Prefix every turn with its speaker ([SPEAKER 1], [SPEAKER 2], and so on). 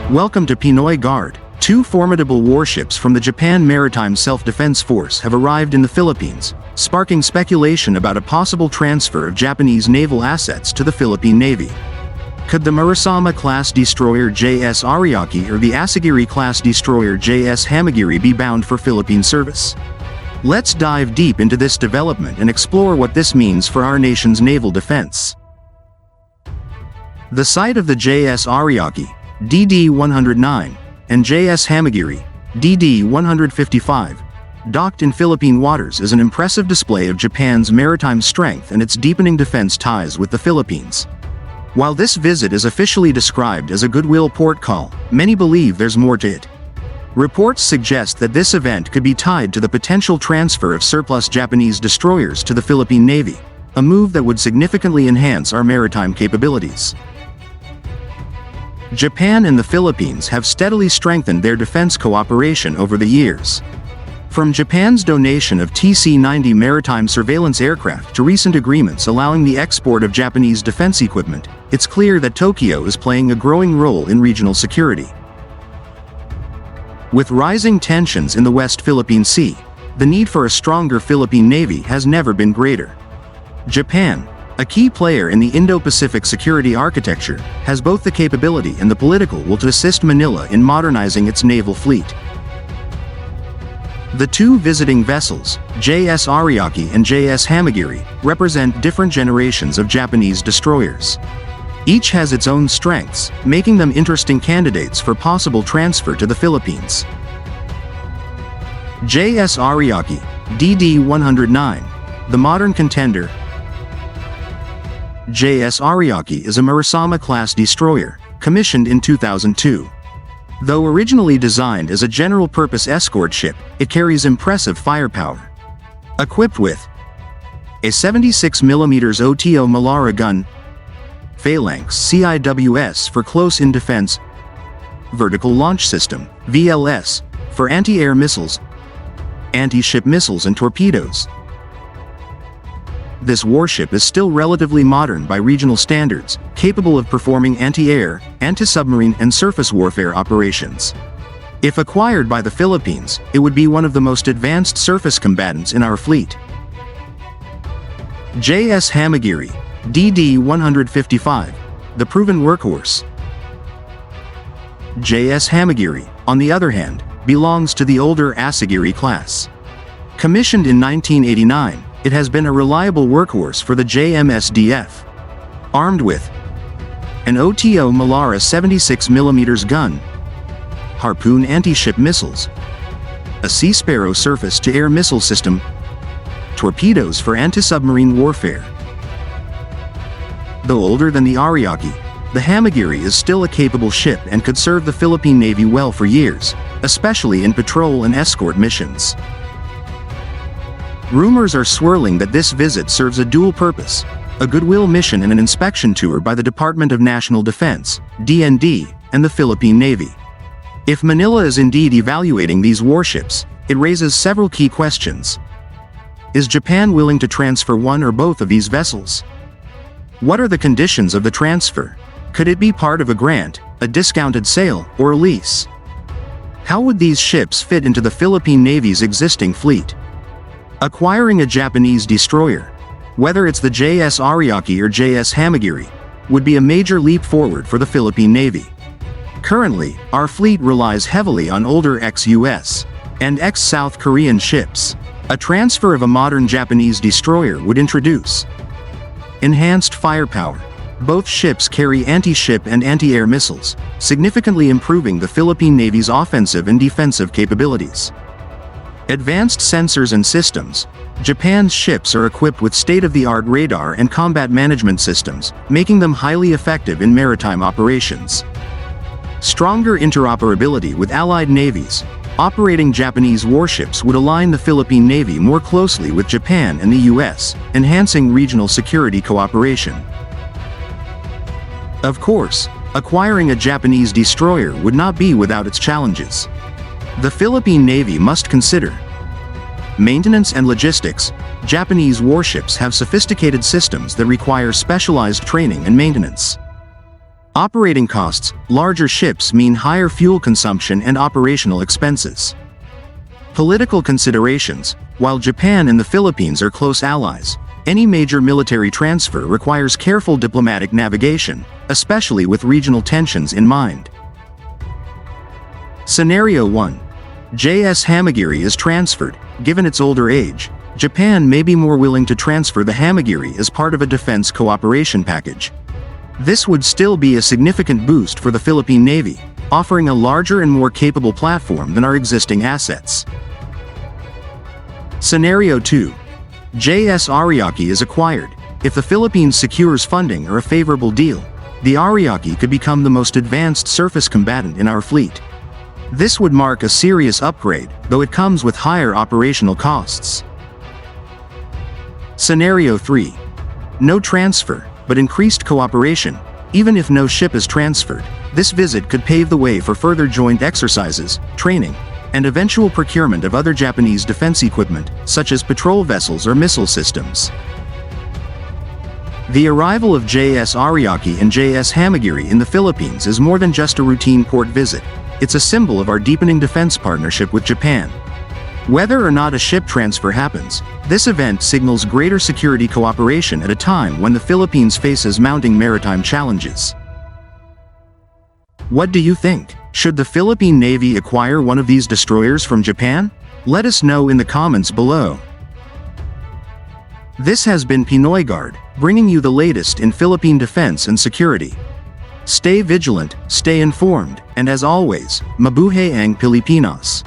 [SPEAKER 1] Welcome to Pinoy Guard. Two formidable warships from the Japan Maritime Self-Defense Force have arrived in the Philippines, sparking speculation about a possible transfer of Japanese naval assets to the Philippine Navy. Could the Murasama-class destroyer JS Ariake or the Asagiri-class destroyer JS Hamagiri be bound for Philippine service? Let's dive deep into this development and explore what this means for our nation's naval defense. The site of the JS Ariake, DD-109, and JS Hamagiri, DD-155, docked in Philippine waters is an impressive display of Japan's maritime strength and its deepening defense ties with the Philippines. While this visit is officially described as a goodwill port call, many believe there's more to it. Reports suggest that this event could be tied to the potential transfer of surplus Japanese destroyers to the Philippine Navy, a move that would significantly enhance our maritime capabilities. Japan and the Philippines have steadily strengthened their defense cooperation over the years. From Japan's donation of TC-90 maritime surveillance aircraft to recent agreements allowing the export of Japanese defense equipment, it's clear that Tokyo is playing a growing role in regional security. With rising tensions in the West Philippine Sea, the need for a stronger Philippine Navy has never been greater. Japan, a key player in the Indo-Pacific security architecture, has both the capability and the political will to assist Manila in modernizing its naval fleet. The two visiting vessels, JS Ariake and JS Hamagiri, represent different generations of Japanese destroyers. Each has its own strengths, making them interesting candidates for possible transfer to the Philippines. JS Ariake, DD-109, the modern contender. JS Ariake is a Murasama-class destroyer, commissioned in 2002. Though originally designed as a general-purpose escort ship, it carries impressive firepower. Equipped with a 76mm OTO Malara gun, Phalanx CIWS for close-in defense, Vertical Launch System VLS for anti-air missiles, anti-ship missiles and torpedoes. This warship is still relatively modern by regional standards, capable of performing anti-air, anti-submarine and surface warfare operations. If acquired by the Philippines, it would be one of the most advanced surface combatants in our fleet. JS Hamagiri, DD-155, the proven workhorse. JS Hamagiri, on the other hand, belongs to the older Asagiri class. Commissioned in 1989, it has been a reliable workhorse for the JMSDF. Armed with an OTO Malara 76mm gun, Harpoon anti-ship missiles, a Sea Sparrow surface-to-air missile system, torpedoes for anti-submarine warfare. Though older than the Ariake, the Hamagiri is still a capable ship and could serve the Philippine Navy well for years, especially in patrol and escort missions. Rumors are swirling that this visit serves a dual purpose, a goodwill mission and an inspection tour by the Department of National Defense, DND, and the Philippine Navy. If Manila is indeed evaluating these warships, it raises several key questions. Is Japan willing to transfer one or both of these vessels? What are the conditions of the transfer? Could it be part of a grant, a discounted sale, or a lease? How would these ships fit into the Philippine Navy's existing fleet? Acquiring a Japanese destroyer, whether it's the JS Ariake or JS Hamagiri, would be a major leap forward for the Philippine Navy. Currently, our fleet relies heavily on older ex-US and ex-South Korean ships. A transfer of a modern Japanese destroyer would introduce enhanced firepower. Both ships carry anti-ship and anti-air missiles, significantly improving the Philippine Navy's offensive and defensive capabilities. Advanced sensors and systems. Japan's ships are equipped with state-of-the-art radar and combat management systems, making them highly effective in maritime operations. Stronger interoperability with allied navies. Operating Japanese warships would align the Philippine Navy more closely with Japan and the US, enhancing regional security cooperation. Of course, acquiring a Japanese destroyer would not be without its challenges. The Philippine Navy must consider maintenance and logistics. Japanese warships have sophisticated systems that require specialized training and maintenance. Operating costs: larger ships mean higher fuel consumption and operational expenses. Political considerations: while Japan and the Philippines are close allies, any major military transfer requires careful diplomatic navigation, especially with regional tensions in mind. Scenario 1. JS Hamagiri is transferred. Given its older age, Japan may be more willing to transfer the Hamagiri as part of a defense cooperation package. This would still be a significant boost for the Philippine Navy, offering a larger and more capable platform than our existing assets. Scenario 2. JS Ariake is acquired. If the Philippines secures funding or a favorable deal, the Ariake could become the most advanced surface combatant in our fleet. This would mark a serious upgrade, though it comes with higher operational costs. Scenario 3. No transfer, but increased cooperation. Even if no ship is transferred, this visit could pave the way for further joint exercises, training, and eventual procurement of other Japanese defense equipment, such as patrol vessels or missile systems. The arrival of JS Ariake and JS Hamagiri in the Philippines is more than just a routine port visit. It's a symbol of our deepening defense partnership with Japan. Whether or not a ship transfer happens, this event signals greater security cooperation at a time when the Philippines faces mounting maritime challenges. What do you think? Should the Philippine Navy acquire one of these destroyers from Japan? Let us know in the comments below. This has been Pinoy Guard, bringing you the latest in Philippine defense and security. Stay vigilant, stay informed, and as always, mabuhay ang Pilipinas.